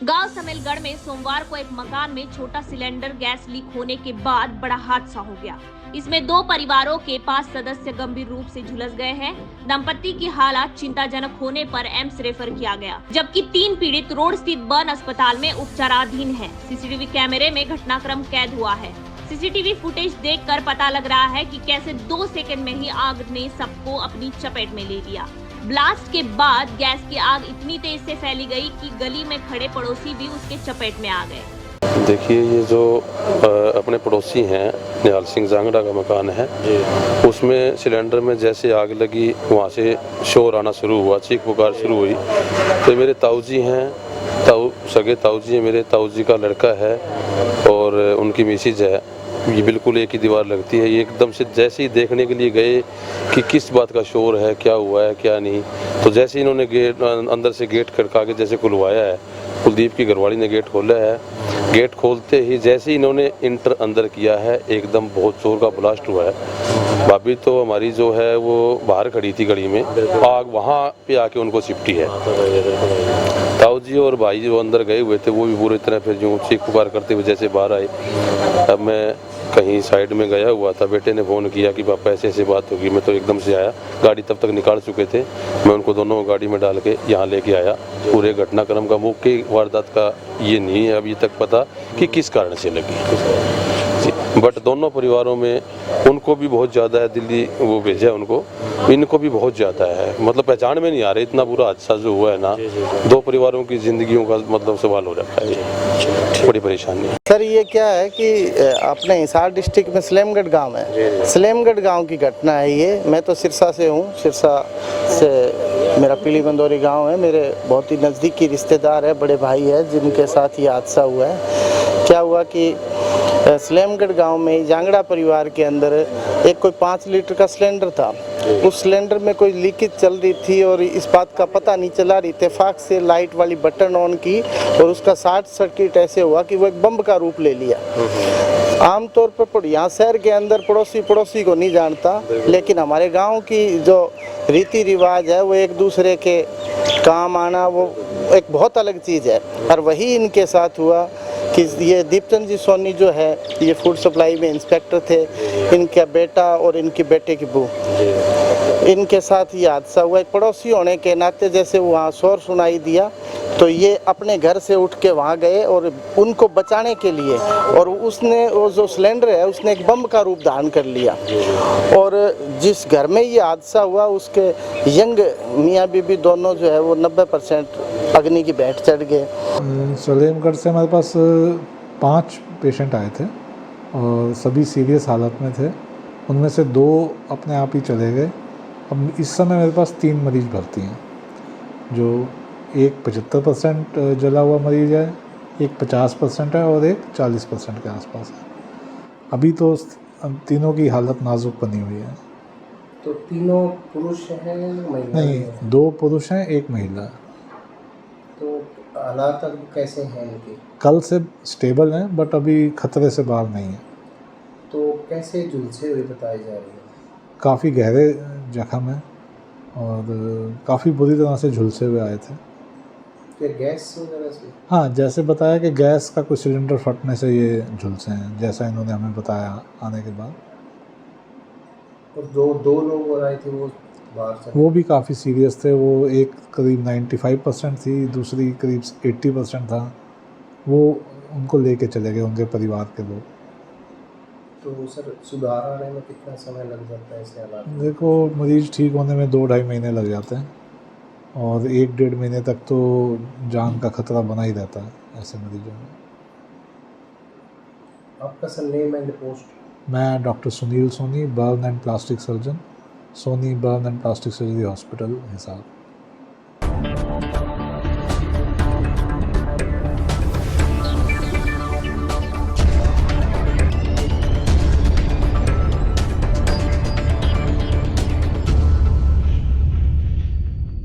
गांव समेलगढ़ में सोमवार को एक मकान में छोटा सिलेंडर गैस लीक होने के बाद बड़ा हादसा हो गया। इसमें 2 परिवारों के 5 सदस्य गंभीर रूप से झुलस गए हैं। दंपति की हालत चिंताजनक होने पर एम्स रेफर किया गया, जबकि 3 पीड़ित रोड स्थित बर्न अस्पताल में उपचाराधीन हैं। सीसीटीवी कैमरे में घटनाक्रम कैद हुआ है। सीसीटीवी फुटेज देखकर पता लग रहा है कि कैसे 2 सेकंड में ही आग ने सबको अपनी चपेट में ले लिया। ब्लास्ट के बाद गैस की आग इतनी तेज से फैली गई कि गली में खड़े पड़ोसी भी उसके चपेट में आ गए। देखिए, ये जो अपने पड़ोसी हैं, निहाल सिंह जांगड़ा का मकान है, उसमें सिलेंडर में जैसे आग लगी वहाँ से शोर आना शुरू हुआ, चीख पुकार शुरू हुई। तो मेरे ताऊ जी हैं, सगे ताऊ जी हैं, मेरे ताऊ जी का लड़का है और उनकी मिसेज है। ये बिल्कुल एक ही दीवार लगती है। ये एकदम से जैसे ही देखने के लिए गए कि किस बात का शोर है, क्या हुआ है क्या नहीं, तो जैसे ही इन्होंने गेट अंदर से गेट खड़का के जैसे खुलवाया है, कुलदीप की घरवाली ने गेट खोला है। गेट खोलते ही जैसे ही इन्होंने इंटर अंदर किया है, एकदम बहुत जोर का ब्लास्ट हुआ है। भाभी तो हमारी जो है वो बाहर खड़ी थी गली में, आग वहाँ पे आके उनको चिपटी है। ताऊ जी और भाई जो अंदर गए हुए थे वो भी पूरी तरह फिर जो चीख पुकार करते हुए जैसे बाहर आए। अब मैं कहीं साइड में गया हुआ था, बेटे ने फ़ोन किया कि पापा ऐसे ऐसे बात होगी। मैं तो एकदम से आया, गाड़ी तब तक निकाल चुके थे। मैं उनको दोनों गाड़ी में डाल के यहाँ लेके आया। पूरे घटनाक्रम का मुख्य वारदात का ये नहीं है अभी तक पता कि किस कारण से लगी, बट दोनों परिवारों में उनको भी बहुत ज़्यादा है, दिल्ली वो भेजा है उनको, इनको भी बहुत ज़्यादा है। मतलब पहचान में नहीं आ रहा, इतना बुरा हादसा जो हुआ है ना, 2 परिवारों की ज़िंदगियों का मतलब सवाल हो रखा है। बड़ी परेशानी है सर। ये क्या है कि अपने हिसार डिस्ट्रिक्ट में सलेमगढ़ गांव है, सलेमगढ़ गांव की घटना है ये। मैं तो सिरसा से हूँ, सिरसा से मेरा पीली बंदौरी गांव है। मेरे बहुत ही नज़दीकी रिश्तेदार है, बड़े भाई है जिनके साथ ये हादसा हुआ है। क्या हुआ कि सलेमगढ़ गांव में जांगड़ा परिवार के अंदर एक कोई 5 लीटर का सिलेंडर था। उस सिलेंडर में कोई लीकेज चल रही थी और इस बात का पता नहीं चला। इत्तेफाक से लाइट वाली बटन ऑन की और उसका शॉर्ट सर्किट ऐसे हुआ कि वो एक बम का रूप ले लिया। आमतौर पर यहाँ शहर के अंदर पड़ोसी को नहीं जानता, लेकिन हमारे गांव की जो रीति रिवाज है वो एक दूसरे के काम आना वो एक बहुत अलग चीज़ है। और वही इनके साथ हुआ कि ये दीपचंद जी सोनी जो है, ये फूड सप्लाई में इंस्पेक्टर थे, इनका बेटा और इनके बेटे की बहू, इनके साथ ये हादसा हुआ। एक पड़ोसी होने के नाते जैसे वहाँ शोर सुनाई दिया तो ये अपने घर से उठ के वहाँ गए और उनको बचाने के लिए, और उसने वो जो सिलेंडर है उसने एक बम का रूप धारण कर लिया। और जिस घर में ये हादसा हुआ उसके यंग मियाँ बीबी दोनों जो है वो 90% अग्नि की भेंट चढ़ गए। सलेमगढ़ से हमारे पास 5 पेशेंट आए थे और सभी सीरियस हालत में थे। उनमें से 2 अपने आप ही चले गए। अब इस समय मेरे पास 3 मरीज भर्ती हैं, जो एक 75% जला हुआ मरीज है, एक 50% है और एक 40% के आसपास है। अभी तो तीनों की हालत नाजुक बनी हुई है। तो तीनों पुरुष हैं महिला? नहीं, 2 पुरुष हैं, 1 महिला है। तो हालात अब कैसे हैं इनके? कल से स्टेबल हैं बट अभी खतरे से बाहर नहीं है। तो कैसे झुलसे हुए बताए जा रहे हैं? काफ़ी गहरे जख्म हैं और काफ़ी बुरी तरह से झुलसे हुए आए थे। क्या गैस वगैरह से? हाँ, जैसे बताया कि गैस का कोई सिलेंडर फटने से ये झुलसे हैं, जैसा इन्होंने हमें बताया आने के बाद। और दो लोग और आए थे वो बाहर से? वो भी काफ़ी सीरियस थे। वो एक करीब 95% थी, दूसरी करीब 80% था। वो उनको लेके चले गए उनके परिवार के लोग। तो सर सुधार आने में कितना समय लग जाता है ऐसे हालात में? देखो, मरीज ठीक होने में 2-2.5 महीने लग जाते हैं और 1-1.5 महीने तक तो जान का खतरा बना ही रहता है ऐसे मरीजों में। आपका सर नेम एंड पोस्ट? मैं doctor Sunil Soni, burn and plastic surgeon, Soni burn and plastic surgery hospital Hisar.